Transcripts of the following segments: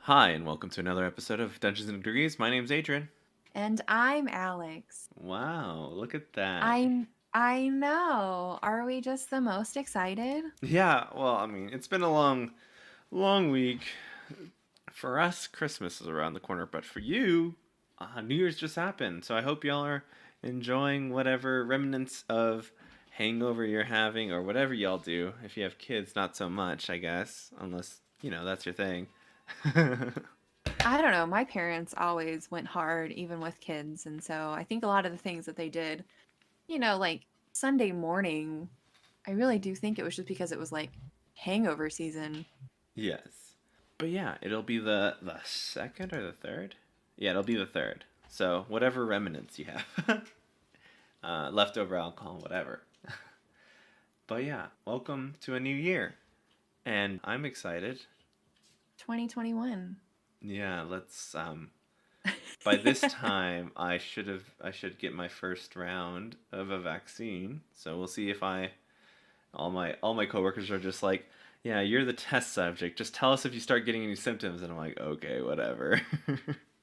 Hi, and welcome to another episode of Dungeons and Degrees. My name's Adrian. And I'm Alex. Wow, look at that. I know. Are we just the most excited? Yeah, well, I mean, it's been a long week. For us, Christmas is around the corner, but for you, New Year's just happened. So I hope y'all are enjoying whatever remnants of hangover you're having or whatever y'all do. If you have kids, not so much, I guess, unless, that's your thing. I don't know. My parents always went hard even with kids, and so I think a lot of the things that they did, like Sunday morning, I really do think it was just because it was like hangover season. Yes. But yeah, it'll be the second or the third? Yeah, it'll be the third. So whatever remnants you have, leftover alcohol, whatever. But yeah, welcome to a new year, and I'm excited. 2021. Yeah, let's. By this time, I should get my first round of a vaccine. So we'll see if I. All my coworkers are just like, yeah, you're the test subject. Just tell us if you start getting any symptoms, and I'm like, okay, whatever.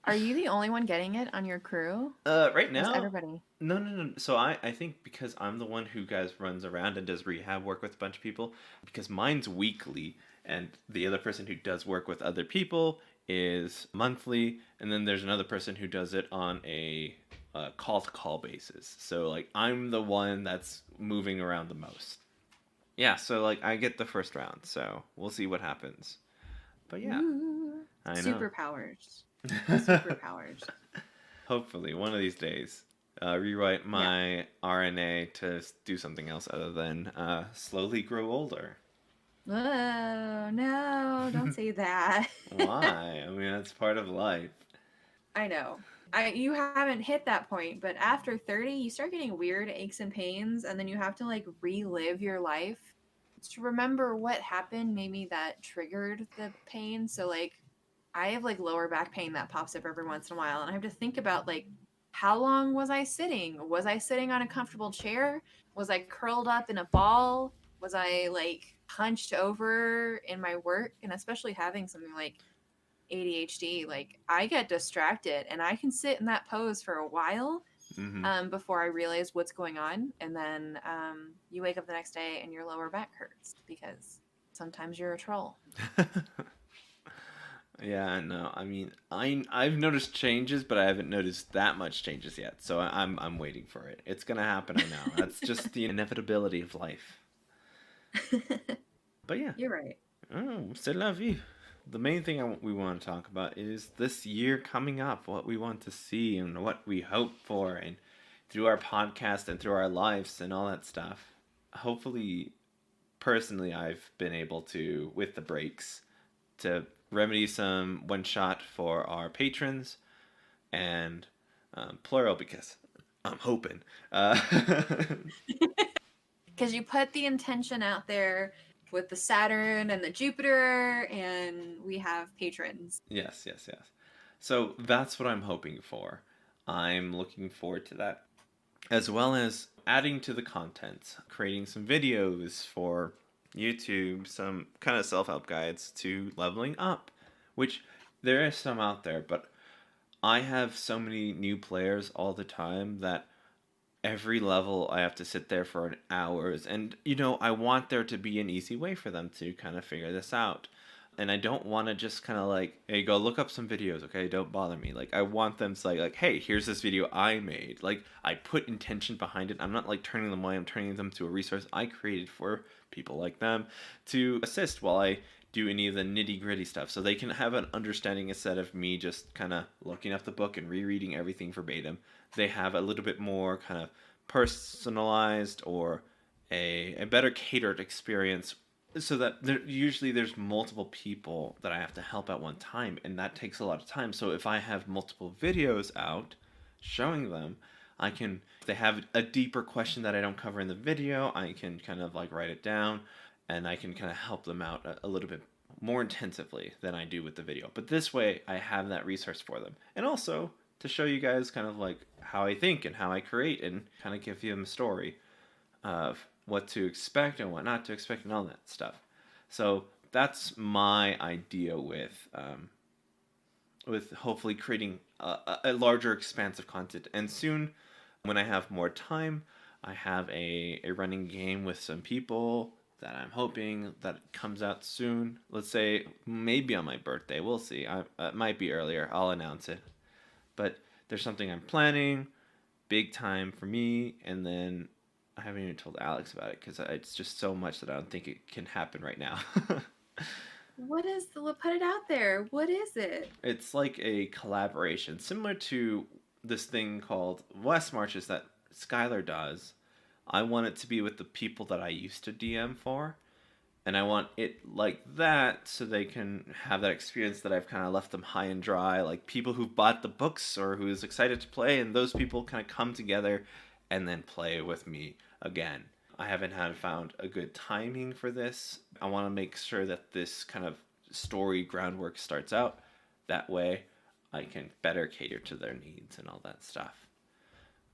Are you the only one getting it on your crew? Right Or is now, everybody? no, no, no. So I think because I'm the one who guys runs around and does rehab work with a bunch of people, because mine's weekly, and the other person who does work with other people is monthly, and then there's another person who does it on a call to call basis. So like I'm the one that's moving around the most. Yeah, so like I get the first round, so we'll see what happens. But yeah, Ooh, I know. superpowers. Superpowers. Hopefully, one of these days, rewrite Yeah. my RNA to do something else other than slowly grow older. Oh, no, don't say that. Why? I mean, that's part of life. I know. You haven't hit that point, but after 30, you start getting weird aches and pains, and then you have to like relive your life to remember what happened, maybe that triggered the pain. So like I have like lower back pain that pops up every once in a while, and I have to think about like how long was I sitting? Was I sitting on a comfortable chair? Was I curled up in a ball? Was I like hunched over in my work? And especially having something like ADHD, like I get distracted and I can sit in that pose for a while Hmm. before I realize what's going on. And then you wake up the next day and your lower back hurts because sometimes you're a troll. Yeah, no. I mean, I've noticed changes, but I haven't noticed that much changes yet. So I'm waiting for it. It's gonna happen. I know. That's just the inevitability of life. But yeah, You're right. c'est la vie. The main thing we want to talk about is this year coming up, what we want to see and what we hope for, and through our podcast and through our lives and all that stuff. Hopefully, personally, I've been able to, with the breaks, to remedy some one shot for our patrons and plural because I'm hoping. Because you put the intention out there with the Saturn and the Jupiter, and we have patrons. Yes, yes, yes. So that's what I'm hoping for. I'm looking forward to that, as well as adding to the content, creating some videos for YouTube, some kind of self help guides to leveling up, which there is some out there, but I have so many new players all the time that every level I have to sit there for an hours, and I want there to be an easy way for them to kind of figure this out. And I don't want to just kind of like, hey, go look up some videos, okay? Don't bother me. Like, I want them to like, hey, here's this video I made. Like, I put intention behind it. I'm not like turning them away. I'm turning them to a resource I created for people like them to assist while I do any of the nitty gritty stuff, so they can have an understanding instead of me just kind of looking up the book and rereading everything verbatim. They have a little bit more kind of personalized or a better catered experience, so that usually there's multiple people that I have to help at one time, and that takes a lot of time. So if I have multiple videos out showing them, I can, if they have a deeper question that I don't cover in the video, I can kind of like write it down, and I can kind of help them out a little bit more intensively than I do with the video. But this way I have that resource for them, and also to show you guys kind of like how I think and how I create, and kind of give them a story of what to expect and what not to expect and all that stuff. So that's my idea with with hopefully creating a larger expanse of content. And soon, when I have more time, I have a running game with some people that I'm hoping that comes out soon. Let's say maybe on my birthday. We'll see. It might be earlier. I'll announce it. But there's something I'm planning, big time for me, and then I haven't even told Alex about it because it's just so much that I don't think it can happen right now. What is the put it out there? What is it? It's like a collaboration, similar to this thing called West Marches that Skylar does. I want it to be with the people that I used to DM for, and I want it like that so they can have that experience that I've kind of left them high and dry, like people who've bought the books or who's excited to play, and those people kind of come together and then play with me again. I haven't had found a good timing for this. I want to make sure that this kind of story groundwork starts out. That way I can better cater to their needs and all that stuff.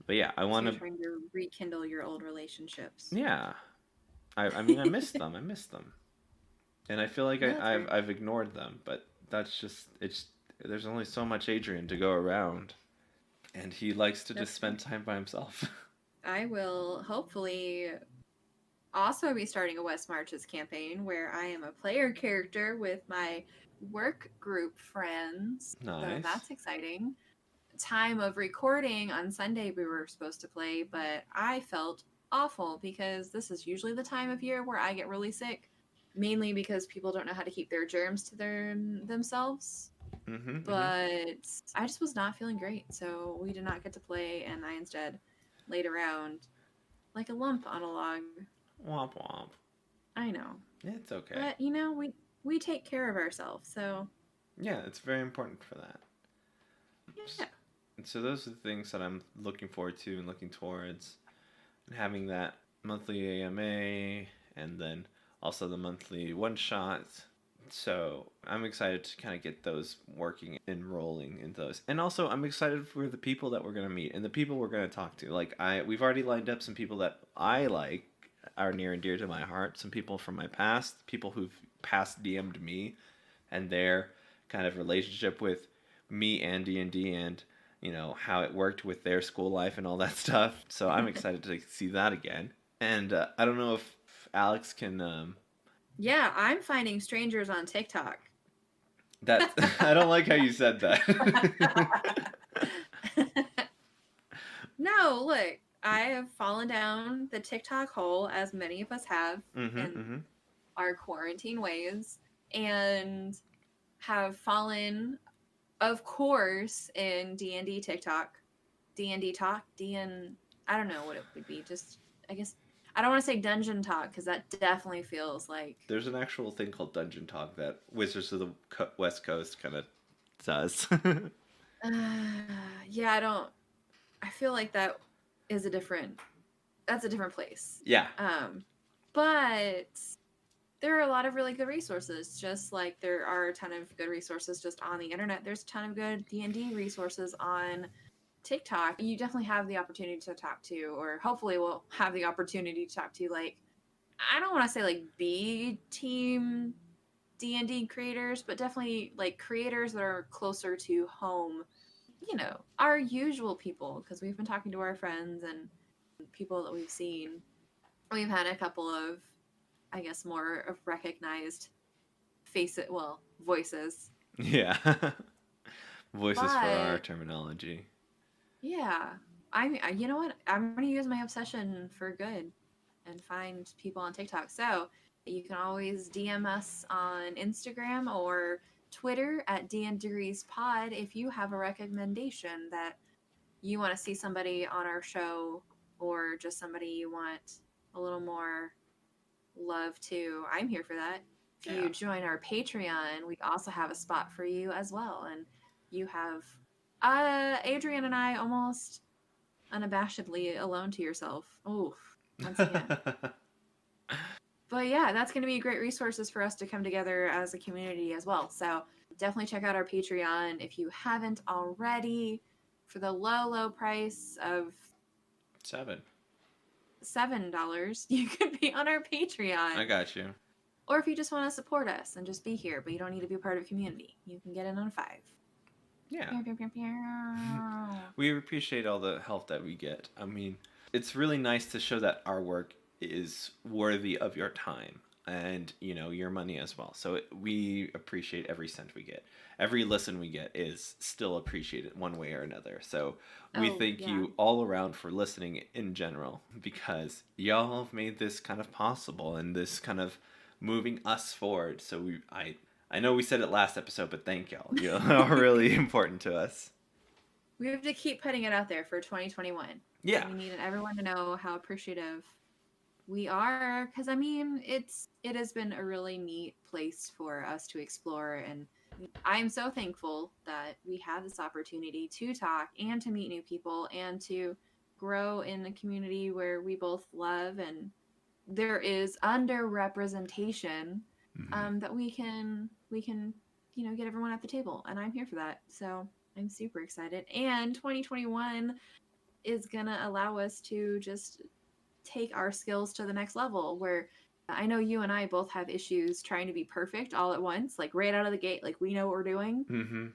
But yeah, I So want you're to. trying to rekindle your old relationships. Yeah, I mean, I miss them. I miss them, and I feel like No, that's fair. I've ignored them. But that's just it's. There's only so much Adrian to go around, and he likes to just That's fair. spend time by himself. I will hopefully also be starting a West Marches campaign where I am a player character with my work group friends. So Nice. that's exciting. Time of recording on Sunday we were supposed to play, but I felt awful because this is usually the time of year where I get really sick, mainly because people don't know how to keep their germs to themselves. Mhm. Mhm. But I just was not feeling great, so we did not get to play, and I instead laid around like a lump on a log. Womp womp. I know, It's okay. but we take care of ourselves, so Yeah, it's very important for that. yeah. So those are the things that I'm looking forward to and looking towards, and having that monthly AMA, and then also the monthly one shots. So I'm excited to kind of get those working and rolling into those, and also I'm excited for the people that we're gonna meet and the people we're gonna talk to. Like we've already lined up some people that I like, are near and dear to my heart. Some people from my past, people who've past DM'd me, and their kind of relationship with me and D&D, and how it worked with their school life and all that stuff. So I'm excited to see that again. And I don't know if Alex can Yeah, I'm finding strangers on TikTok. that I don't like how you said that. No, look, I have fallen down the TikTok hole, as many of us have Mhm. in Mhm. our quarantine ways, and have fallen, of course, in D&D TikTok, D&D talk, I don't know what it would be. Just I guess I don't want to say dungeon talk because that definitely feels like There's an actual thing called Dungeon Talk that Wizards of the West Coast kind of does. yeah, I feel like that is a different that's a different place. Yeah. Um but there are a lot of really good resources, just like there are a ton of good resources just on the internet. There's a ton of good D&D resources on TikTok. You definitely have the opportunity to talk to, or hopefully will have the opportunity to talk to, like, I don't want to say like B team D&D creators, but definitely like creators that are closer to home, our usual people, because we've been talking to our friends and people that we've seen. We've had a couple of, I guess, more of recognized voices. Yeah. Voices for our But terminology. yeah, you know what? I'm going to use my obsession for good and find people on TikTok. So you can always DM us on Instagram or Twitter at DNDegreesPod if you have a recommendation that you want to see somebody on our show, or just somebody you want a little more love to. I'm here for that. If Yeah. you join our Patreon, we also have a spot for you as well. And you have Adrian and I almost unabashedly alone to yourself. Oof, once again. But yeah, that's going to be great resources for us to come together as a community as well. So definitely check out our Patreon if you haven't already. For the low price of 7. $7, you can be on our I Patreon. got you. Or if you just want to support us and just be here, but you don't need to be part of a community, you can get in on 5. Yeah. Pew, pew, pew, pew. We appreciate all the help that we get. I mean, it's really nice to show that our work is worthy of your time and, your money as well. So we appreciate every cent we get. Every listen we get is still appreciated one way or another. So we Oh, thank yeah. you all around for listening in general because y'all have made this kind of possible and this kind of moving us forward. So I know we said it last episode, but thank y'all. You are really important to us. We have to keep putting it out there for 2021. Yeah. We need everyone to know how appreciative we are, because I mean, it has been a really neat place for us to explore, and I'm so thankful that we have this opportunity to talk and to meet new people and to grow in a community where we both love and there is underrepresentation, Mhm. that we can get everyone at the table, and I'm here for that. So I'm super excited, and 2021 is gonna allow us to just take our skills to the next level, where I know you and I both have issues trying to be perfect all at once, like right out of the gate, like we know what we're doing. Mhm.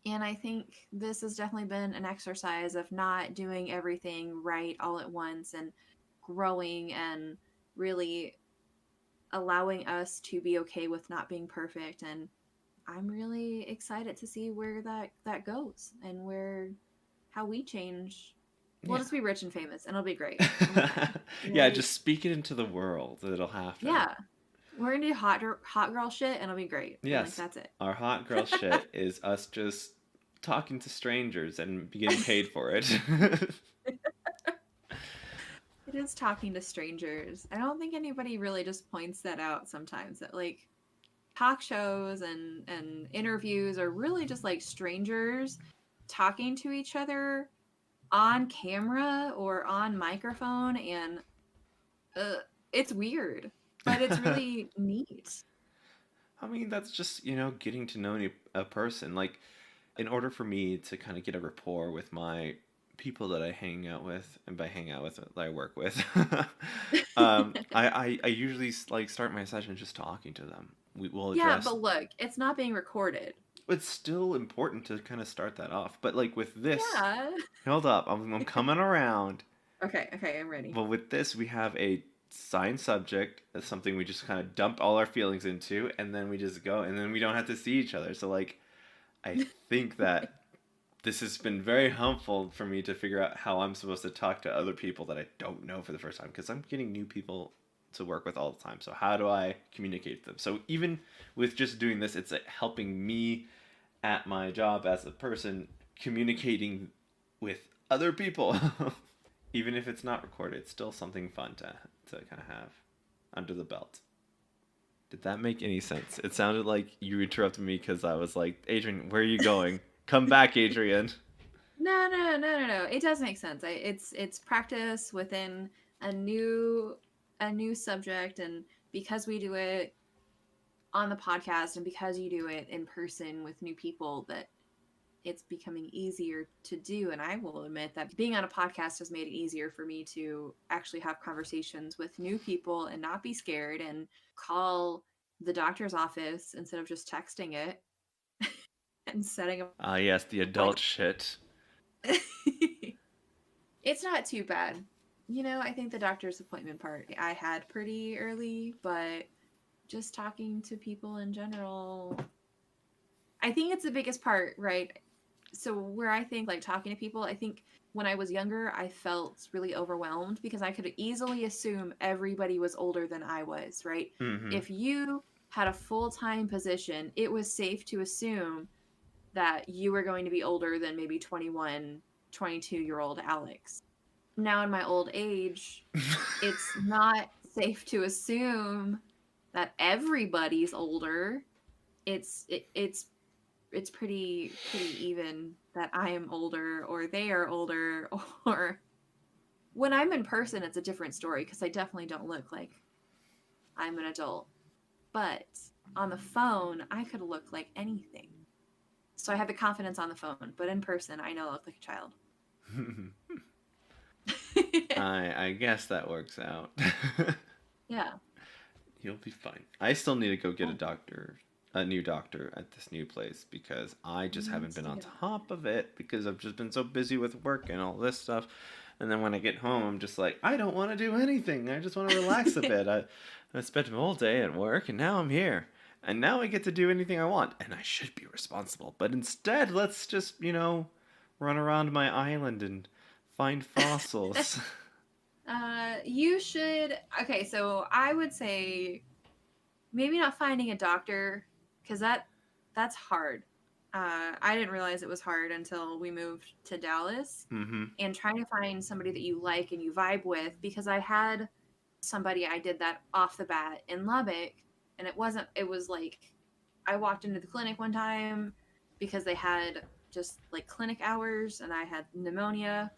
And I think this has definitely been an exercise of not doing everything right all at once and growing and really allowing us to be okay with not being perfect. And I'm really excited to see where that goes and where how we change. We'll Yeah. just be rich and famous and it'll be great. It'll be fine. Yeah, Like, just speak it into the world. It'll happen. yeah, we're gonna do hot girl shit and it'll be great. And like Yes. that's it. Our hot girl shit is us just talking to strangers and getting paid for it. It is talking to strangers. I don't think anybody really just points that out sometimes, that like talk shows and interviews are really just like strangers talking to each other on camera or on microphone, and uh, it's weird, but it's really neat. I mean, that's just, getting to know a person. Like, in order for me to kind of get a rapport with my people that I hang out with, and by hang out with, that I work with, I usually like start my session just talking to them. We will Yeah, address. but look, it's not being recorded. It's still important to kind of start that off, but like with this, Yeah. hold up, I'm coming around. Okay, okay, I'm ready. But with this, we have a signed subject. That's something we just kind of dump all our feelings into, and then we just go, and then we don't have to see each other. So like, I think that this has been very helpful for me to figure out how I'm supposed to talk to other people that I don't know for the first time because I'm getting new people to work with all the time. So how do I communicate with them? So even with just doing this, it's helping me at my job as a person communicating with other people. Even if it's not recorded, it's still something fun to kind of have under the belt. Did that make any sense? It sounded like you interrupted me because I was like, Adrian, where are you going? Come back, Adrian. No, no, no, no, no. It does make sense. It's practice within a new a new subject, and because we do it on the podcast and because you do it in person with new people, that it's becoming easier to do. And I will admit that being on a podcast has made it easier for me to actually have conversations with new people and not be scared and call the doctor's office instead of just texting it and setting up Ah, yes, the adult like shit. it's not too bad. I think the doctor's appointment part I had pretty early, but just talking to people in general, I think it's the biggest part, right? So where I think like talking to people, I think when I was younger, I felt really overwhelmed because I could easily assume everybody was older than I was, right? Mm-hmm. If you had a full-time position, it was safe to assume that you were going to be older than maybe 21, 22-year-old Alex. Now in my old age, it's not safe to assume that everybody's older. It's pretty even that I am older or they are older, or when I'm in person it's a different story because I definitely don't look like I'm an adult. But on the phone, I could look like anything. So I have the confidence on the phone, but in person I know I look like a child. I guess that works out. Yeah. You'll be fine. I still need to go get a Oh, doctor a new doctor at this new place because I just haven't Needs been to on get on top of it because I've just been so busy with work and all this stuff. And then when I get home, I'm just like, I don't want to do anything. I just want to relax a it. bit. I spent all day at work and now I'm here. And now I get to do anything I want. And I should be responsible. But instead, let's just, run around my island and find fossils. You should. Okay, so I would say maybe not finding a doctor because that's hard. I didn't realize it was hard until we moved to Dallas Mm-hmm. and trying to find somebody that you like and you vibe with because I had somebody I did that off the bat in Lubbock and it was like I walked into the clinic one time because they had just like clinic hours and I had pneumonia,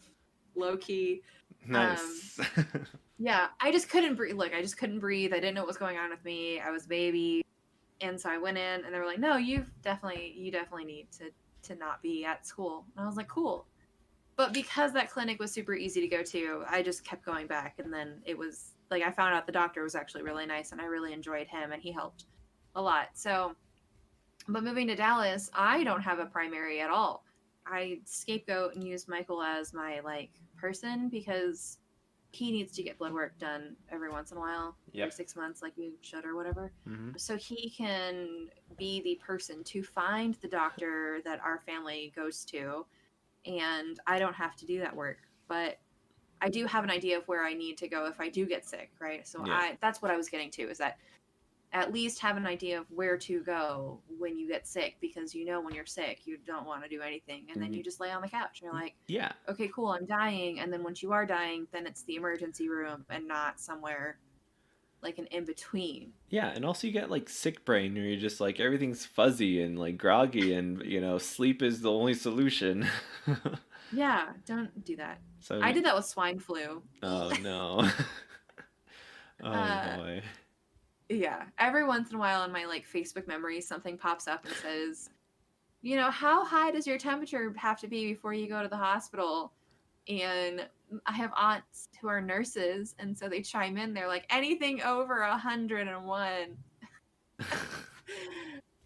low key. Um, Nice. yeah, I just couldn't breathe. Look, I just couldn't breathe. I didn't know what was going on with me. I was a baby, and so I went in, and they were like, "No, you definitely need to not be at school." And I was like, "Cool." But because that clinic was super easy to go to, I just kept going back, and then it was like I found out the doctor was actually really nice, and I really enjoyed him, and he helped a lot. So, but moving to Dallas, I don't have a primary at all. I scapegoat and use Michael as my like person because he needs to get blood work done every once in a while, every Yep. 6 months, like you should or whatever. Mm-hmm. So he can be the person to find the doctor that our family goes to, and I don't have to do that work. But I do have an idea of where I need to go if I do get sick, right? So Yeah. I that's what I was getting to is that at least have an idea of where to go when you get sick because you know when you're sick you don't want to do anything and then you just lay on the couch and you're like Yeah. okay cool I'm dying and then once you are dying then it's the emergency room and not somewhere like an in between. Yeah, and also you get like sick brain where you're just like everything's fuzzy and like groggy and sleep is the only solution. Yeah, don't do that. So I did that with swine flu. oh no. Oh uh boy. yeah, every once in a while on my like Facebook memories something pops up and says how high does your temperature have to be before you go to the hospital? And I have aunts who are nurses, and so they chime in. They're like, anything over 101.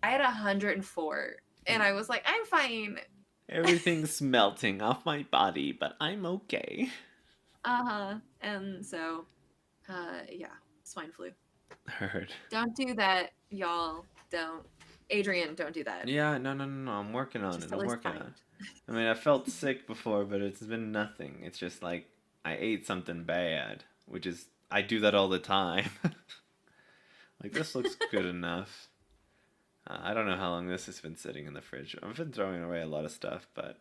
I had 104, and I was like, I'm fine. Everything's melting off my body, but I'm okay. Uh-huh. And so, yeah, swine flu. Heard. Don't do that, y'all. Don't. Adrian, don't do that. Yeah, no. I'm working on it. Just at I'm least working on kind. it. I mean, I felt sick before, but it's been nothing. It's just like I ate something bad, which is I do that all the time. Like this looks good enough. I don't know how long this has been sitting in the fridge. I've been throwing away a lot of stuff, but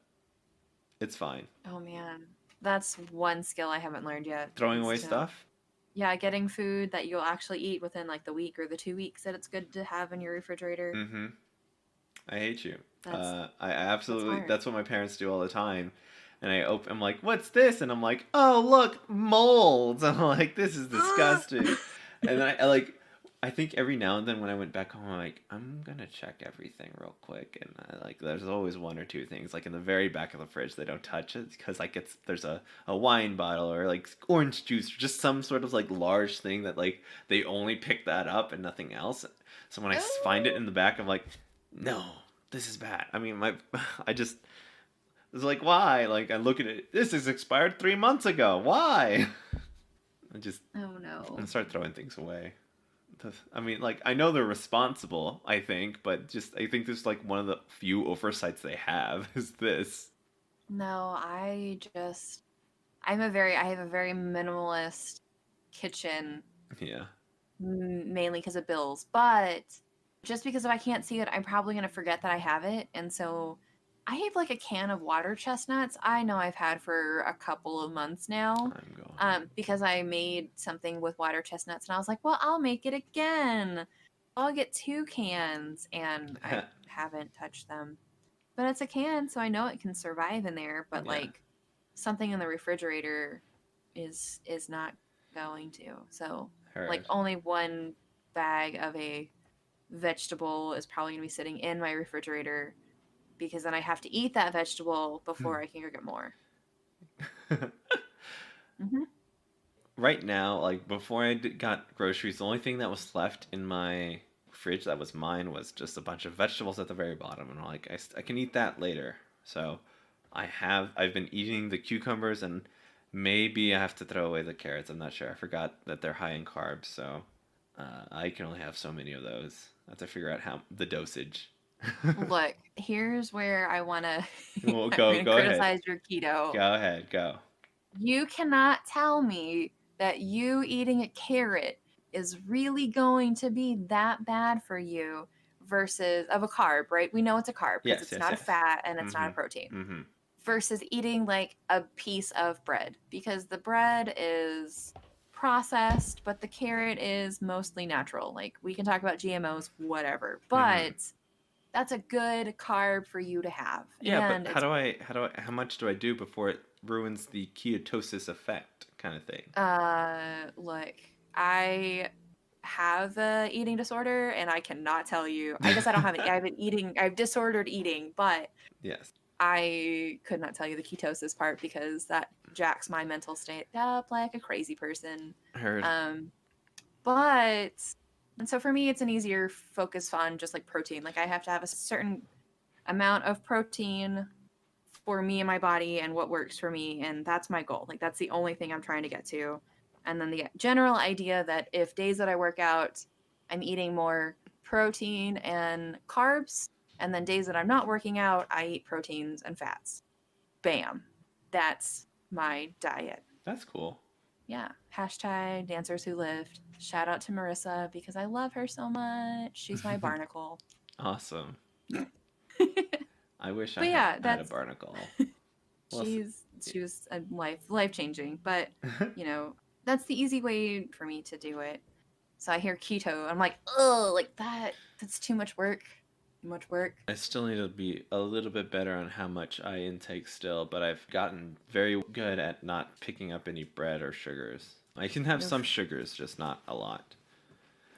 it's fine. Oh man, that's one skill I haven't learned yet. Throwing Is away to stuff? yeah, getting food that you'll actually eat within like the week or the 2 weeks that it's good to have in your refrigerator. Mm-hmm. I hate you. That's I that's absolutely. hard. That's what my parents do all the time. And I'm like, what's this? And I'm like, oh look, molds. I'm like, this is disgusting. And then I think every now and then when I went back home, I'm like, I'm gonna check everything real quick. And there's always one or two things like in the very back of the fridge they don't touch it because like there's a wine bottle or like orange juice or just some sort of like large thing that like they only pick that up and nothing else. So when I find it Oh, in the back, I'm like, no, this is bad. I mean, I just was like, why? Like, I look at it, this is expired 3 months ago. Why? I just oh I no. start throwing things away. I mean, like, I know they're responsible, I think, but just I think this is like one of the few oversights they have is this. No, I have a very minimalist kitchen Yeah. mainly because of bills, but just because if I can't see it, I'm probably going to forget that I have it. And so I have like a can of water chestnuts I know I've had for a couple of months now I'm going. because I made something with water chestnuts and I was like, well, I'll make it again. I'll get 2 cans and I haven't touched them. But it's a can, so I know it can survive in there, but Yeah. like something in the refrigerator is not going to. So like Heard. only one bag of a vegetable is probably going to be sitting in my refrigerator because then I have to eat that vegetable before I can go get more. Hmm. Right now, like before got groceries, the only thing that was left in my fridge that was mine was just a bunch of vegetables at the very bottom, and I'm like, I can eat that later. So I've been eating the cucumbers, and maybe I have to throw away the carrots. I'm not sure. I forgot that they're high in carbs, so I can only have so many of those. I have to figure out how the dosage. Look, here's where I want to Well, I'm going to go ahead. criticize your keto. Go ahead, go. You cannot tell me that you eating a carrot is really going to be that bad for you versus of a carb, right? We know it's a carb because Yes, it's yes, not a yes. fat and it's not a Mhm. protein. Mhm. Versus eating like a piece of bread because the bread is processed, but the carrot is mostly natural. Like we can talk about GMOs, whatever, Mhm. but that's a good carb for you to have. Yeah, but And it's how much do I do before it ruins the ketosis effect kind of thing? look, I have a eating disorder and I cannot tell you. I guess I don't have it. I have an eating, I have disordered eating, but Yes. I could not tell you the ketosis part because that jacks my mental state up like a crazy person. Heard. Um, but and so for me, it's an easier focus on just like protein. Like I have to have a certain amount of protein for me and my body and what works for me, and that's my goal. Like that's the only thing I'm trying to get to. And then the general idea that if days that I work out, I'm eating more protein and carbs, and then days that I'm not working out, I eat proteins and fats. Bam. That's my diet. That's cool. Yeah. Hashtag dancers who lift. Shout out to Marissa because I love her so much. She's my barnacle. Awesome. I wish I But yeah, had a that's barnacle. Well, she was a life changing. But you know, that's the easy way for me to do it. So I hear keto, I'm like, oh, like that's too much work. Too much work. I still need to be a little bit better on how much I intake still, but I've gotten very good at not picking up any bread or sugars. I can have some Oof. sugars, just not a lot.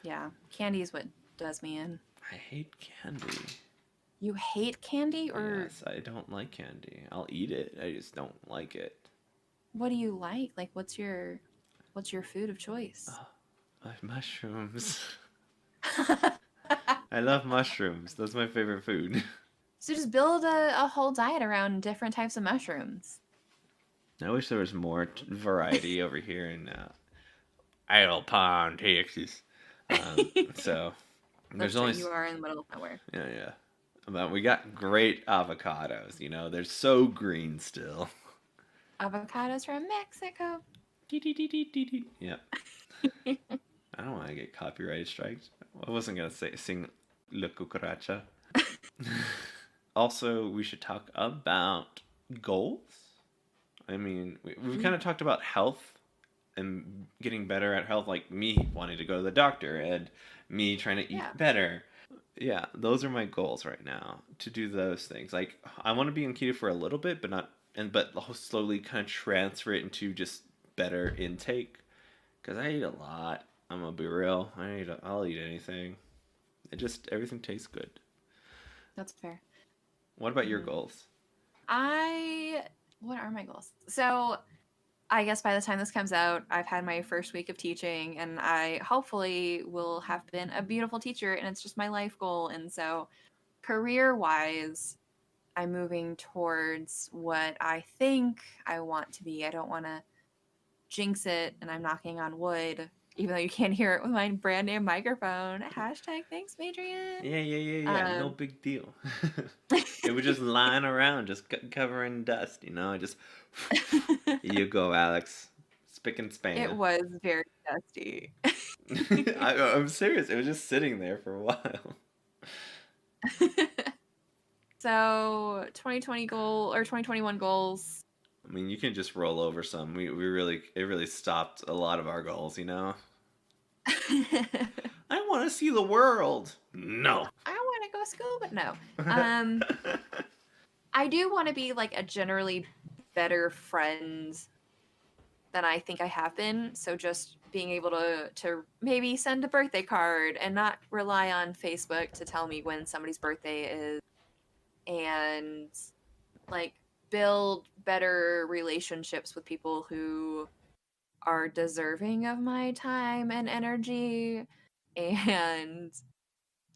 Yeah, candy is what does me in. I hate candy. You hate candy, or Yes, I don't like candy. I'll eat it. I just don't like it. what do you like? Like, what's your food of choice? Oh, mushrooms. I love mushrooms. That's my favorite food. So just build a whole diet around different types of mushrooms. I wish there was more variety over here in Idle Pond, Texas. So there's That's true. only You are in the middle of nowhere. yeah, yeah. But we got great avocados. They're so green still. Avocados from Mexico. Yep. I don't want to get copyright strikes. I wasn't gonna sing La Cucaracha. Also, we should talk about goals. I mean, we've kind of talked about health and getting better at health, like me wanting to go to the doctor and me trying to eat Yeah. better. Yeah, those are my goals right now, to do those things. Like I want to be on keto for a little bit, but slowly kind of transfer it into just better intake. Cause I eat a lot. I'm gonna be real. I'll eat anything. Everything tastes good. That's fair. What about your Mm. goals? What are my goals? So I guess by the time this comes out, I've had my first week of teaching, and I hopefully will have been a beautiful teacher, and it's just my life goal. And so, career wise, I'm moving towards what I think I want to be. I don't want to jinx it, and I'm knocking on wood, even though you can't hear it with my brand new microphone. Hashtag thanks, Adrian. Yeah. No big deal. It was just lying around, just covering dust. Just you go, Alex. Spick and It span. was very dusty. I'm serious. It was just sitting there for a while. So 2020 goal or 2021 goals. I mean, you can just roll over some. It really stopped a lot of our goals. I want to see the world. No. I want to go scuba. No. I do want to be like a generally better friend than I think I have been. So just being able to maybe send a birthday card and not rely on Facebook to tell me when somebody's birthday is, and like build better relationships with people who are deserving of my time and energy, and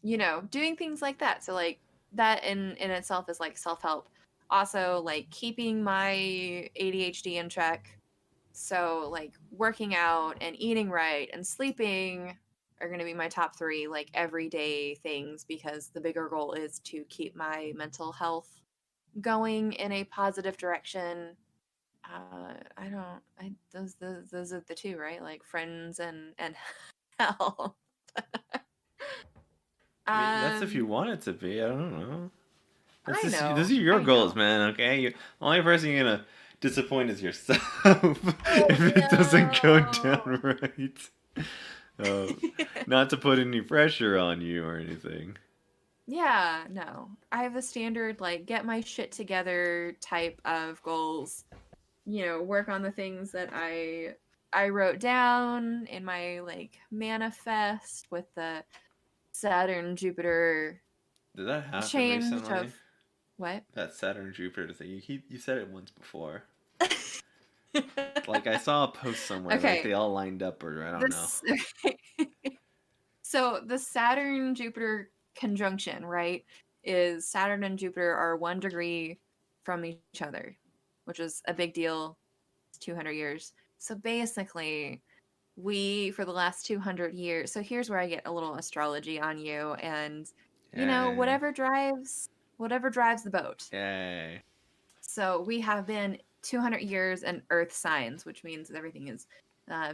doing things like that. So like that in itself is like self-help. Also like keeping my ADHD in check. So like working out and eating right and sleeping are going to be my top 3 like everyday things, because the bigger goal is to keep my mental health going in a positive direction. I don't I those are the two, right? Like friends and health. I mean, that's if you um want it to be. I don't know. This I is these know. are your I goals, know. man. Okay, the only person you're gonna disappoint is yourself Oh if it doesn't go down no. right. Uh, Not to put any pressure on you or anything. Yeah, no. I have the standard like get my shit together type of goals. Work on the things that I wrote down in my like manifest with the Saturn Jupiter Did that happen change recently? of what? That Saturn Jupiter thing. You said it once before. Like I saw a post somewhere, like Okay. they all lined up, or I don't know. This So the Saturn Jupiter conjunction, right, is Saturn and Jupiter are 1 degree from each other, which is a big deal. It's 200 years. So basically, we for the last 200 years. So here's where I get a little astrology on you, and Yay! whatever drives the boat. Yay! So we have been 200 years in Earth signs, which means that everything is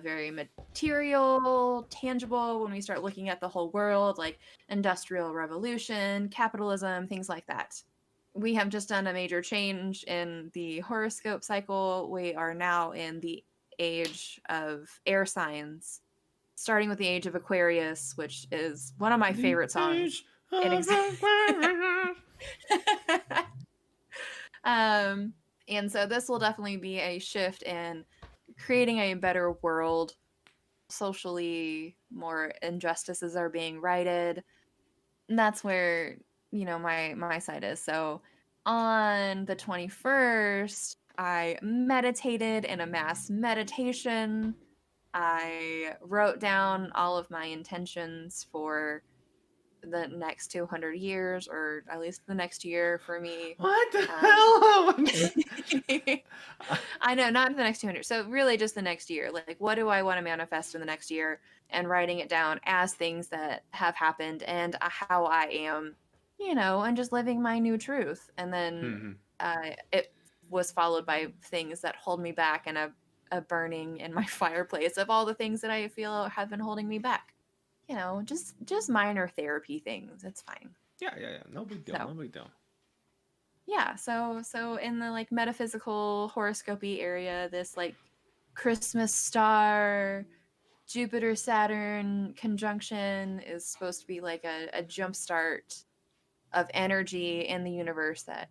very material, tangible when we start looking at the whole world, like industrial revolution, capitalism, things like that. We have just done a major change in the horoscope cycle. We are now in the age of air signs, starting with the age of Aquarius, which is one of my The favorite songs age in of existence. Aquarius. um, and so this will definitely be a shift in creating a better world. Socially, more injustices are being righted. And that's where, my side is. So on the 21st, I meditated in a mass meditation. I wrote down all of my intentions for the next 200 years, or at least the next year for me. What the Um, hell? I know, not in the next 200. So really just the next year. Like what do I want to manifest in the next year, and writing it down as things that have happened and how I am, and just living my new truth. And then Mhm. it was followed by things that hold me back, and a burning in my fireplace of all the things that I feel have been holding me back. Just minor therapy things. It's fine. Yeah. No big deal. So No big deal. yeah, so in the like metaphysical horoscopy area, this like Christmas star Jupiter Saturn conjunction is supposed to be like a jump start of energy in the universe that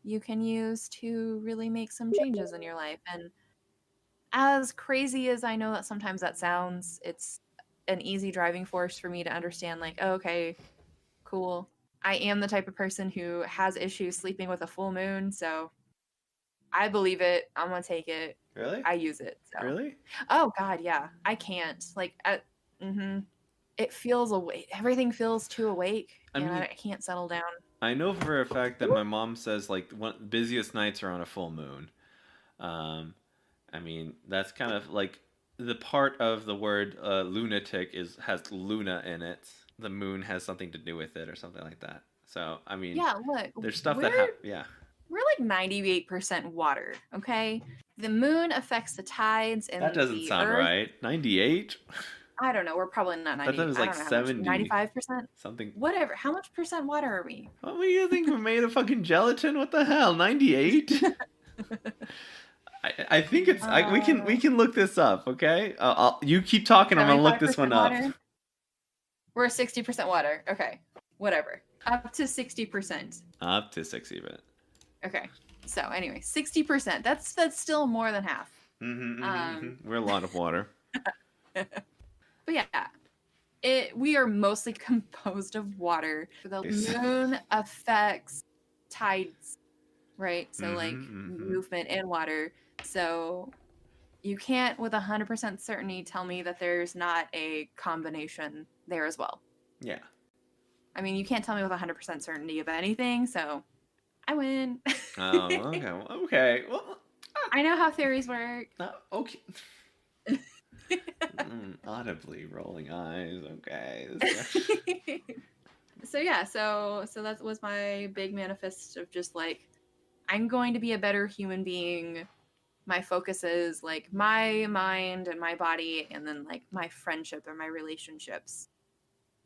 you can use to really make some changes in your life. And as crazy as I know that sometimes that sounds, it's an easy driving force for me to understand like, oh, okay, cool. I am the type of person who has issues sleeping with a full moon, so I believe it. I'm gonna take it. Really? I use it. So, Really? oh God, yeah. I can't. Like, mm-hmm. It feels awake. Everything feels too awake, I and mean, I can't settle down. I know for a fact that my mom says like one busiest nights are on a full moon. Um, I mean, that's kind of like the part of the word lunatic is has Luna in it. The moon has something to do with it or something like that. So, I mean, Yeah, look, there's stuff we're that yeah. we're like 98% water. Okay, the moon affects the tides That and doesn't the sound earth. right. 98? I don't know. We're probably not I thought it 90. was I like don't know how much. 70 95%. something. Whatever. How much percent water are we? What do you think? We're made of fucking gelatin? What the hell? 98? I think it's we uh, can look this up, okay? You keep talking. I'm gonna look this 75% one up. water. We're 60% water. Okay. Whatever. Up to 60%. Up to 60 bit. Okay. So anyway, 60%. That's still more than half. We're a lot of water. But yeah, we are mostly composed of water. The moon affects tides, right? So like movement in water. So you can't with 100% certainty tell me that there's not a combination there as well. Yeah. I mean, you can't tell me with 100% certainty of anything, so I win. Oh, okay, okay. Well, I know how theories work. okay. Audibly rolling eyes. Okay. So yeah, so that was my big manifest of just like I'm going to be a better human being. My focus is like my mind and my body, and then like my friendship and my relationships,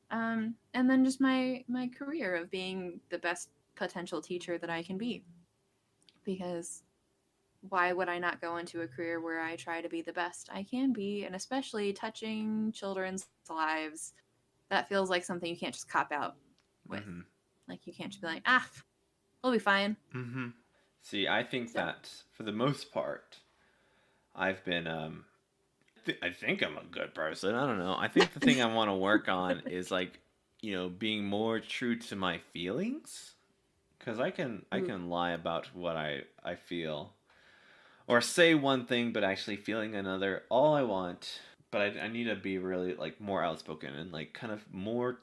and then just my career of being the best potential teacher that I can be. Because why would I not go into a career where I try to be the best I can be, and especially touching children's lives? That feels like something you can't just cop out with. Mm-hmm. Like you can't just be like, ah, we'll be fine. Mm-hmm. See, I think So that for the most part, I've been I think I'm a good person. I don't know. I think the thing I want to work on is like, being more true to my feelings, cuz I can lie about what I feel or say one thing but actually feeling another all I want. But I need to be really like more outspoken and like kind of more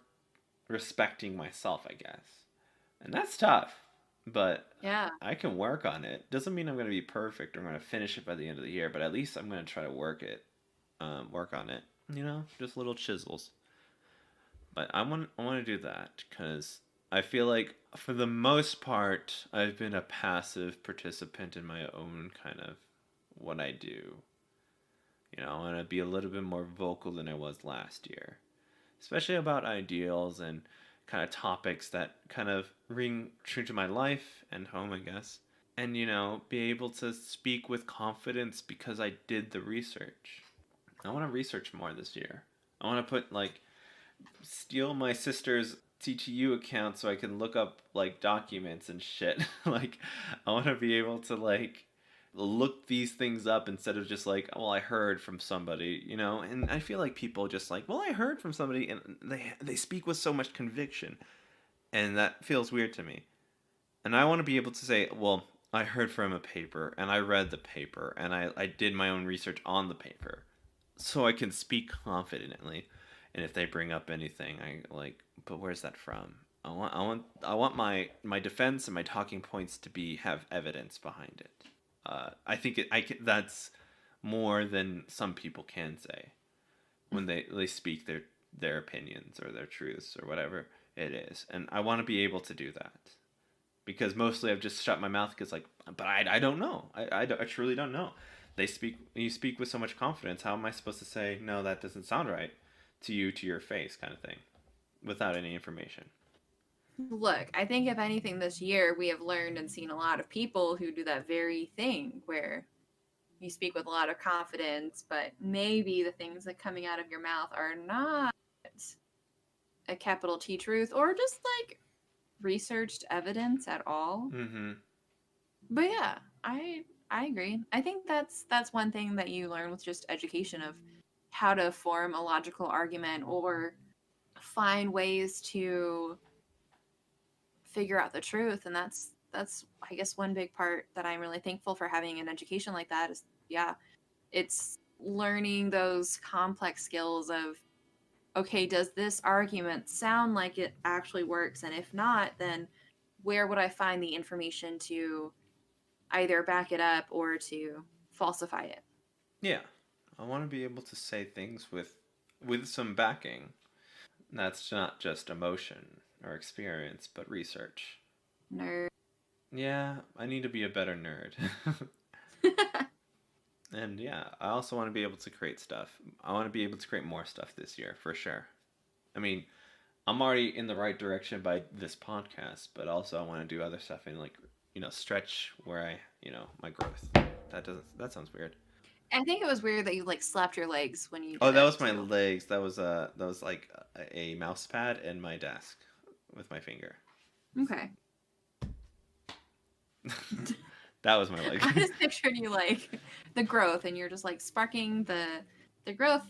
respecting myself, I guess. And that's tough, but yeah. I can work on it. Doesn't mean I'm going to be perfect or I'm going to finish it by the end of the year, but at least I'm going to try to work on it. Just little chisels. But I want to do that because I feel like for the most part I've been a passive participant in my own kind of what I do. I want to be a little bit more vocal than I was last year, especially about ideals and kind of topics that kind of ring true to my life and home, I guess. And, be able to speak with confidence because I did the research. I want to research more this year. I want to steal my sister's TTU account so I can look up like documents and shit. Like, I want to be able to like look these things up instead of just like, well, I heard from somebody. And I feel like people just like, well, I heard from somebody, and they speak with so much conviction, and that feels weird to me. And I want to be able to say, well, I heard from a paper, and I read the paper, and I did my own research on the paper, so I can speak confidently. And if they bring up anything, I like, but where's that from? I want my defense and my talking points to be have evidence behind it. I think that's more than some people can say when they speak their opinions or their truths or whatever it is, and I want to be able to do that because mostly I've just shut my mouth because like, but I don't know. I truly don't know. You speak with so much confidence. How am I supposed to say no? That doesn't sound right to you, to your face, kind of thing, without any information. Look, I think if anything this year, we have learned and seen a lot of people who do that very thing where you speak with a lot of confidence, but maybe the things that coming out of your mouth are not a capital T truth or just like researched evidence at all. Mm-hmm. But yeah, I agree. I think that's one thing that you learn with just education of how to form a logical argument or find ways to figure out the truth, and that's I guess one big part that I'm really thankful for having an education like that is yeah, it's learning those complex skills of okay, does this argument sound like it actually works, and if not, then where would I find the information to either back it up or to falsify it? Yeah, I want to be able to say things with some backing. That's not just emotion or experience, but research. Nerd. Yeah, I need to be a better nerd. And yeah, I also want to be able to create stuff. I want to be able to create more stuff this year, for sure. I mean, I'm already in the right direction by this podcast, but also I want to do other stuff and like, stretch where my growth. That sounds weird. I think it was weird that you like slapped your legs when you Oh, did that it was my too. legs. That was like a mouse pad and my desk with my finger. Okay. That was my leg. I just pictured you like the growth, and you're just like sparking the growth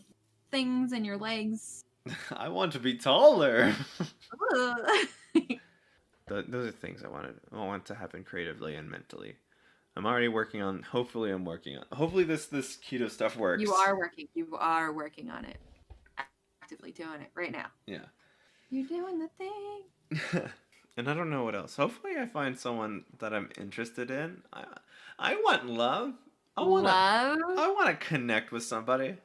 things in your legs. I want to be taller. Ugh. Those are things I want to happen creatively and mentally. I'm already working on. Hopefully, I'm working on. Hopefully, this keto stuff You works. are working. You are working on it. Actively doing it right now. Yeah. You're doing the thing. And I don't know what else. Hopefully, I find someone that I'm interested in. I want love. I wanna Love? I wanna connect with somebody.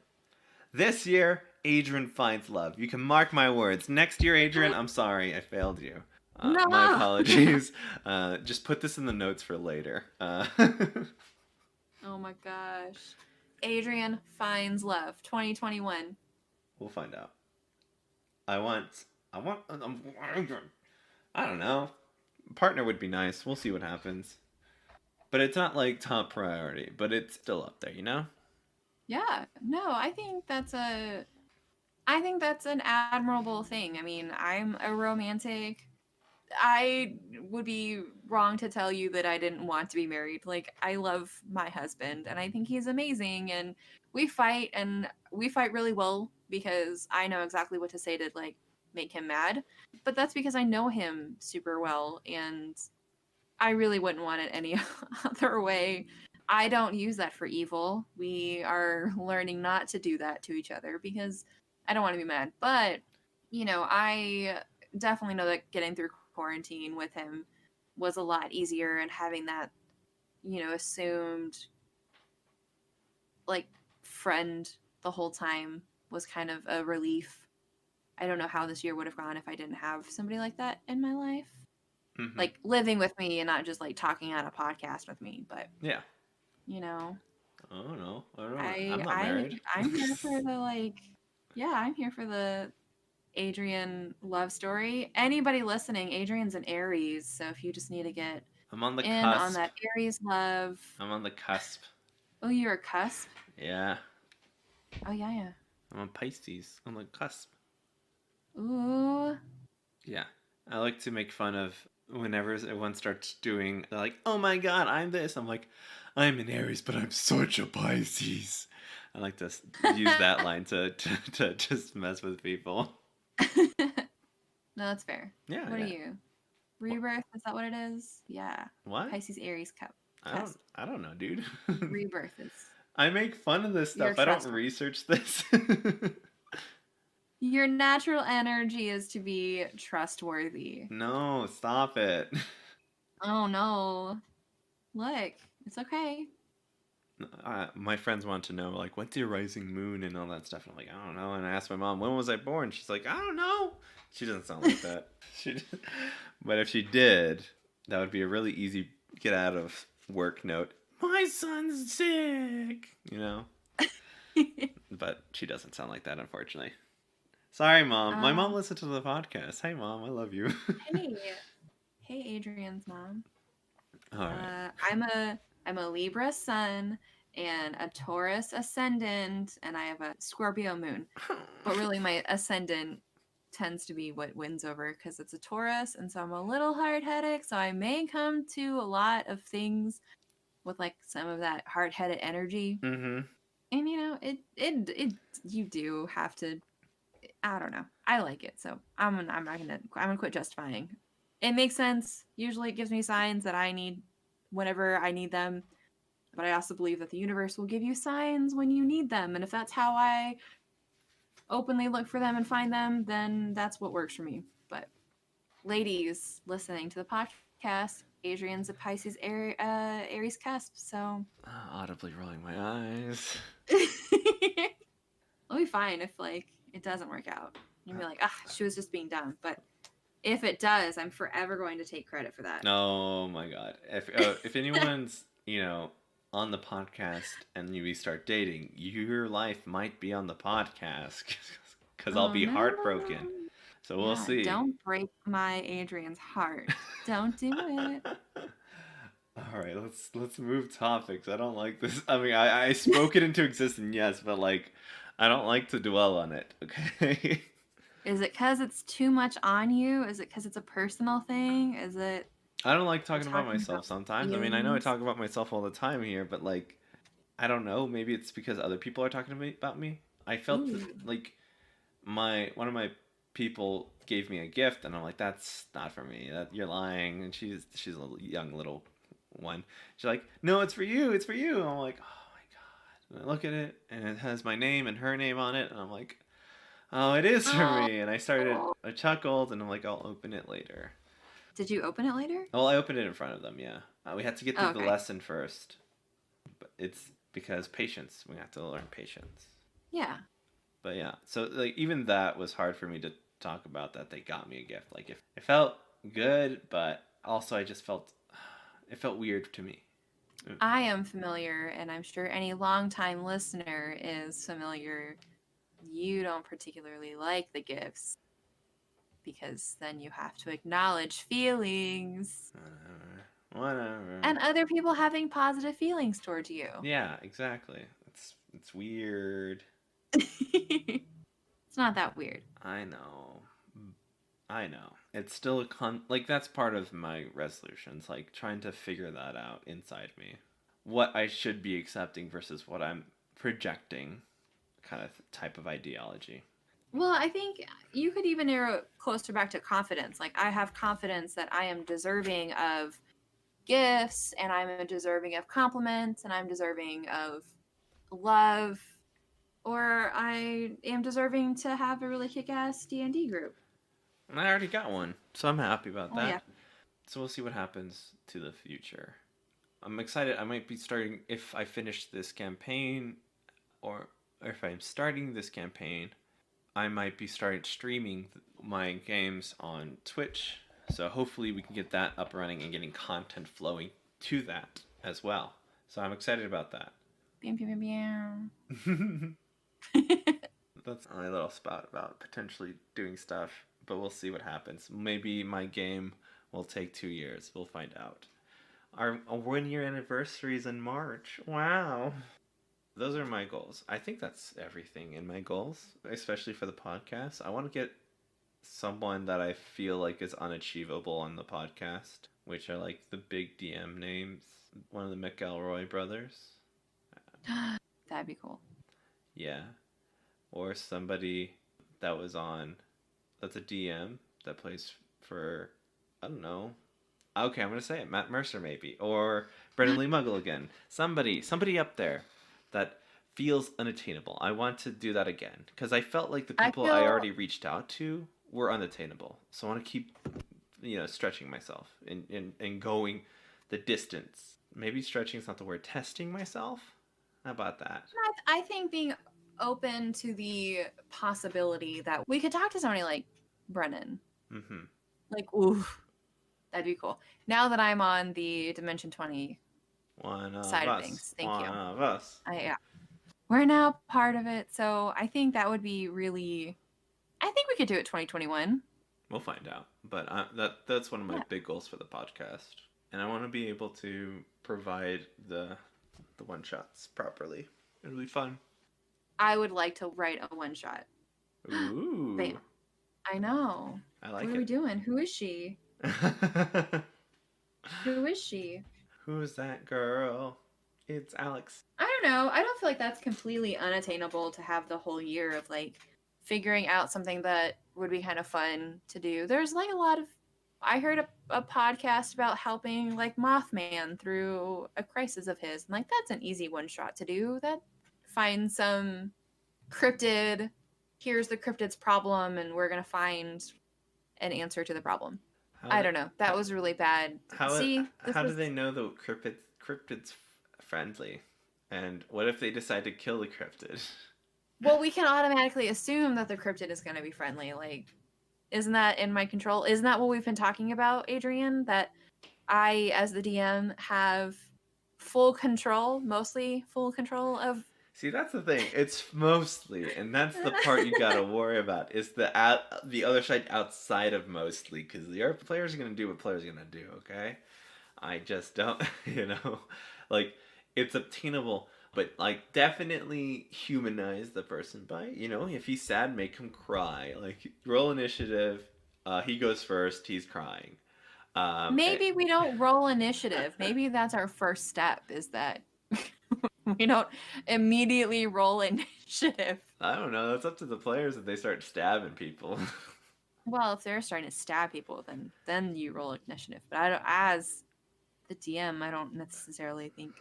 This year, Adrian finds love. You can mark my words. Next year, Adrian, I'm sorry, I failed you. My No. apologies. Just put this in the notes for later. Oh my gosh. Adrian finds love 2021. We'll find out. I want. I don't know. Partner would be nice. We'll see what happens. But it's not like top priority. But it's still up there, you know. Yeah. No, I think that's an admirable thing. I mean, I'm a romantic. I would be wrong to tell you that I didn't want to be married. Like, I love my husband and I think he's amazing, and we fight really well because I know exactly what to say to like make him mad. But that's because I know him super well and I really wouldn't want it any other way. I don't use that for evil. We are learning not to do that to each other because I don't want to be mad. But, I definitely know that getting through quarantine with him was a lot easier, and having that, assumed like friend the whole time was kind of a relief. I don't know how this year would have gone if I didn't have somebody like that in my life. Mm-hmm. Like living with me and not just like talking on a podcast with me, but Yeah. you know, Oh no, I don't know. I I'm not I married. I'm here for the yeah, I'm here for the Adrian love story. Anybody listening, Adrian's an Aries, so if you just need to get I'm on the in on cusp. that Aries love. I'm on the cusp. Oh, you're a cusp? Yeah. Oh yeah, yeah. I'm on Pisces. On the cusp. Ooh. Yeah. I like to make fun of whenever everyone starts doing, they're like, oh my god, I'm this. I'm like, I'm an Aries, but I'm such a Pisces. I like to use that line to just mess with people. No, that's fair. Yeah, What are yeah. you? Rebirth? Is that what it is? Yeah. What? Pisces, Aries, cup. I don't Cusp. I don't know, dude. Rebirth is. I make fun of this You're stuff. I don't trustworthy. research this. Your natural energy is to be trustworthy. No, stop it. Oh no. Look, it's okay. My friends want to know, like, what's your rising moon and all that stuff. And I'm like, I don't know. And I asked my mom, when was I born? She's like, I don't know. She doesn't sound like that. But if she did, that would be a really easy get out of work note. My son's sick, you know? But she doesn't sound like that, unfortunately. Sorry, Mom. My mom um, listened to the podcast. Hey, Mom, I love you. hey. Hey, Adrian's mom. All right. I'm a Libra sun and a Taurus ascendant, and I have a Scorpio moon. But really, my ascendant tends to be what wins over because it's a Taurus, and so I'm a little hard headed. So I may come to a lot of things with like some of that hard headed energy, Mm-hmm. and it you do have to. I don't know. I like it, so I'm gonna quit justifying. It makes sense. Usually, it gives me signs that I need whenever I need them. But I also believe that the universe will give you signs when you need them, and if that's how I openly look for them and find them, then that's what works for me. But ladies listening to the podcast, Adrian's a Pisces Aries cusp, so Audibly rolling my eyes. I'll be fine if like it doesn't work out. You'll be like, she was just being dumb. But if it does, I'm forever going to take credit for that. Oh my god. If anyone's, on the podcast and we start dating, your life might be on the podcast cuz I'll Oh be no. heartbroken. So we'll Yeah, see. don't break my Adrian's heart. Don't do it. All right, let's move topics. I don't like this. I mean, I spoke it into existence, yes, but like I don't like to dwell on it, okay? Is it because it's too much on you? Is it because it's a personal thing? Is it I don't like we're talking about talking myself about sometimes. I mean, I know I feelings? talk about myself all the time here, but like, I don't know. Maybe it's because other people are talking to me about me. I felt Ooh. like one of my people gave me a gift, and I'm like, that's not for me. That you're lying. And she's a little young little one. She's like, no, it's for you. It's for you. And I'm like, oh my god. And I look at it, and it has my name and her name on it, and I'm like, Oh, it is for Oh. me. And I chuckled, and I'm like, I'll open it later. Did you open it later? Well, I opened it in front of them, yeah. We had to get Oh, through the okay. lesson first. But it's because patience. We have to learn patience. Yeah. But yeah, so like even that was hard for me to talk about that they got me a gift. Like if it felt good, but also I just felt it felt weird to me. I am familiar, and I'm sure any longtime listener is familiar. You don't particularly like the gifts because then you have to acknowledge feelings Whatever. Whatever. and other people having positive feelings towards you. Yeah, exactly. It's weird. It's not that weird. I know. I know. It's still like that's part of my resolutions, like trying to figure that out inside me. What I should be accepting versus what I'm projecting kind of type of ideology. Well, I think you could even narrow it closer back to confidence. Like, I have confidence that I am deserving of gifts, and I'm deserving of compliments, and I'm deserving of love, or I am deserving to have a really kick-ass D&D group. And I already got one, so I'm happy about Oh yeah. that. So we'll see what happens to the future. I'm excited. I might be starting if I finish this campaign, or if I'm starting this campaign, I might be starting streaming my games on Twitch. So hopefully we can get that up and running and getting content flowing to that as well. So I'm excited about that. Bam, bam, bam, That's my little spout about potentially doing stuff, but we'll see what happens. Maybe my game will take 2 years. We'll find out. Our 1 year anniversary is in March. Wow. Those are my goals. I think that's everything in my goals, especially for the podcast. I want to get someone that I feel like is unachievable on the podcast, which are like the big DM names. One of the McElroy brothers. bam. That'd be cool. Yeah. Or somebody that was on, that's a DM that plays for, I don't know. Okay, I'm going to say it. Matt Mercer, maybe. Or Brendan Lee Muggle again. Somebody up there that feels unattainable. I want to do that again. Because I felt like the I people I feel already reached out to were unattainable. So I want to keep, stretching myself and going the distance. Maybe stretching is not the word. Testing myself? How about that? I think being open to the possibility that we could talk to somebody like Brennan. Mm-hmm. Like, ooh, that'd be cool. Now that I'm on the Dimension 20 One of side of us. things, thank you. One of us. Yeah. We're now part of it, so I think that would be really. I think we could do it 2021. We'll find out. But that's one of my Yeah. big goals for the podcast, and I want to be able to provide the one shots properly. It'll be fun. I would like to write a one shot. Ooh, Bam. I know. I like What are we it. doing? Who is she? Who is she? Who's that girl? It's Alex. I don't know. I don't feel like that's completely unattainable to have the whole year of like figuring out something that would be kind of fun to do. There's like a lot of. I heard a podcast about helping like Mothman through a crisis of his. And like, that's an easy one shot to do. That find some cryptid. Here's the cryptid's problem, and we're going to find an answer to the problem. How I do, don't know. That was really bad. See, this how do was. they know the cryptid's friendly? And what if they decide to kill the cryptid? Well, we can automatically assume that the cryptid is going to be friendly. Like, isn't that in my control? Isn't that what we've been talking about, Adrian? That I, as the DM, have full control, mostly full control of. See, that's the thing. It's mostly, and that's the part you gotta worry about. Is the other side outside of mostly, because the players are gonna do what players are gonna do. Okay, I just don't, like it's obtainable, but like definitely humanize the person by, if he's sad, make him cry. Like roll initiative. He goes first. He's crying. Maybe we don't roll initiative. Maybe that's our first step. Is that we don't immediately roll initiative. I don't know. That's up to the players if they start stabbing people. Well, if they're starting to stab people, then you roll initiative. But I don't, as the DM, I don't necessarily think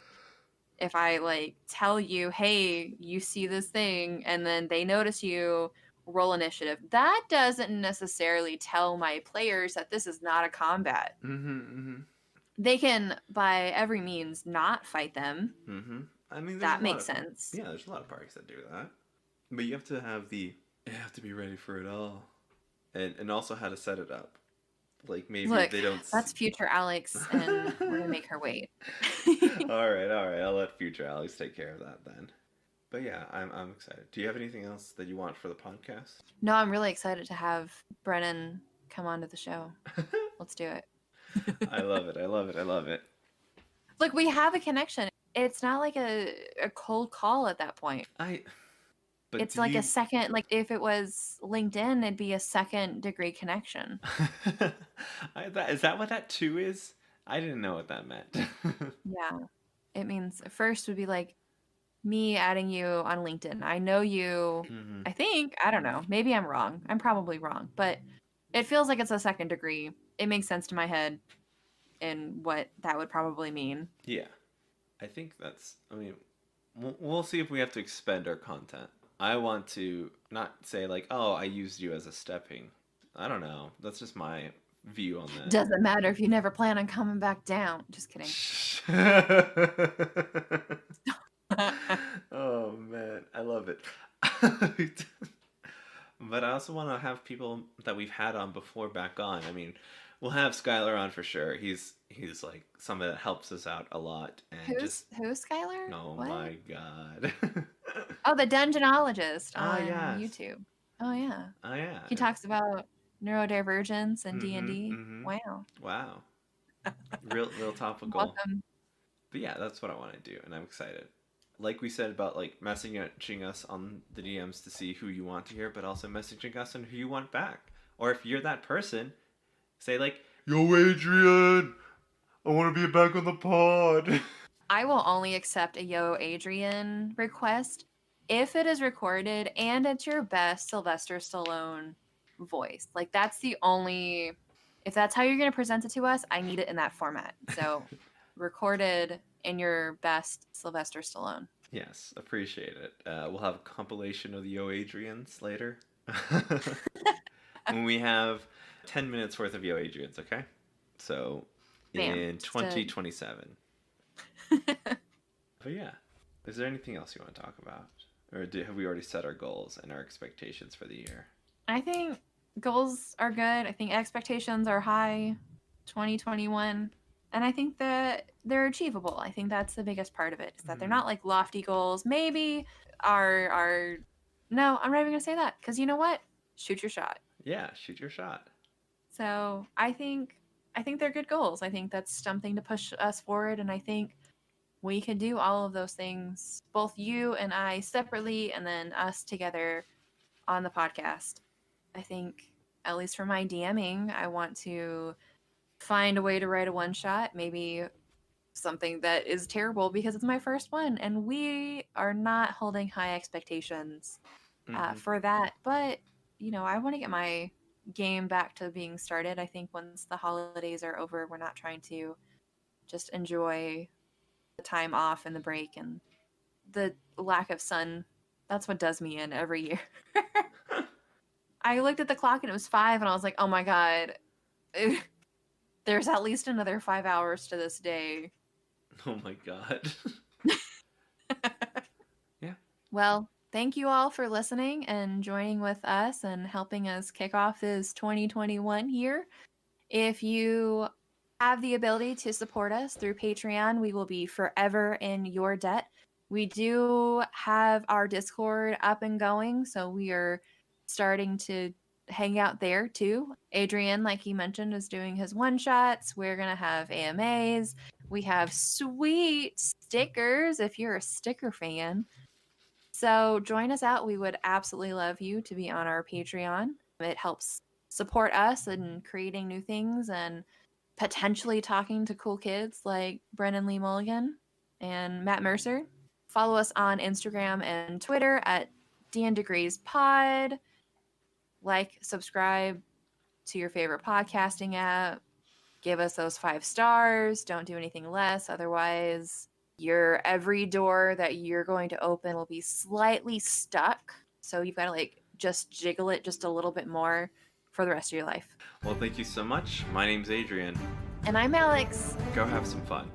if I like tell you, hey, you see this thing, and then they notice you, roll initiative. That doesn't necessarily tell my players that this is not a combat. They can, by every means, not fight them. I mean, that makes sense. There's a lot of parties that do that. But you have to have you have to be ready for it all. And also how to set it up. Like maybe Look, they don't. that's future Alex, and we're gonna make her wait. All right. I'll let future Alex take care of that then. But yeah, I'm excited. Do you have anything else that you want for the podcast? No, I'm really excited to have Brennan come onto the show. Let's do it. I love it. I love it. I love it. Look, we have a connection. It's not like a cold call at that point. But it's like a second, like if it was LinkedIn, it'd be a second degree connection. Is that what that 2 is? I didn't know what that meant. Yeah. It means first would be like me adding you on LinkedIn. I know you, I think, I don't know. Maybe I'm wrong. I'm probably wrong. But it feels like it's a second degree. It makes sense to my head and what that would probably mean. Yeah. I think I mean, we'll see if we have to expend our content. I want to not say like, oh, I used you as a stepping. I don't know. That's just my view on that. Doesn't matter if you never plan on coming back down. Just kidding. Oh man, I love it. But I also want to have people that we've had on before back on. I mean, we'll have Skylar on for sure. He's like somebody that helps us out a lot. And who's Skylar? Oh what? My god. Oh, the Dungeonologist on yes. YouTube. Oh yeah. Oh yeah. He talks about neurodivergence and D&D. Wow. Real topical. Welcome. But yeah, that's what I want to do, and I'm excited. Like we said about like messaging us on the DMs to see who you want to hear, but also messaging us on who you want back. Or if you're that person, say like, "Yo, Adrian, I want to be back on the pod." I will only accept a Yo Adrian request if it is recorded and it's your best Sylvester Stallone voice. Like that's the only. If that's how you're going to present it to us, I need it in that format. So recorded in your best Sylvester Stallone. Yes, appreciate it. We'll have a compilation of the Yo Adrians later. When we have 10 minutes worth of Yo Adrians, okay? So in 2027. But yeah, is there anything else you want to talk about? Or have we already set our goals and our expectations for the year? I think goals are good. I think expectations are high. 2021. And I think that they're achievable. I think that's the biggest part of it, is that they're not like lofty goals. Maybe are no, I'm not even gonna say that, because you know what? Shoot your shot. Yeah, shoot your shot. So I think they're good goals. I think that's something to push us forward, and I think we can do all of those things, both you and I separately, and then us together on the podcast. I think, at least for my DMing, I want to find a way to write a one shot, maybe something that is terrible because it's my first one, and we are not holding high expectations for that. But I want to get my game back to being started. I think once the holidays are over, we're not trying to just enjoy the time off and the break and the lack of sun. That's what does me in every year. I looked at the clock and it was 5, and I was like, oh my god, there's at least another 5 hours to this day. Oh my god. Yeah. Well, thank you all for listening and joining with us and helping us kick off this 2021 year. If you have the ability to support us through Patreon, we will be forever in your debt. We do have our Discord up and going, so we are starting to hang out there too. Adrian, like he mentioned, is doing his one-shots. We're going to have AMAs. We have sweet stickers if you're a sticker fan. So join us out. We would absolutely love you to be on our Patreon. It helps support us in creating new things and potentially talking to cool kids like Brennan Lee Mulligan and Matt Mercer. Follow us on Instagram and Twitter at DNDegreesPod. Like, subscribe to your favorite podcasting app. Give us those 5 stars. Don't do anything less. Otherwise, every door that you're going to open will be slightly stuck. So you've got to just jiggle it just a little bit more for the rest of your life. Well, thank you so much. My name's Adrian. And I'm Alex. Go have some fun.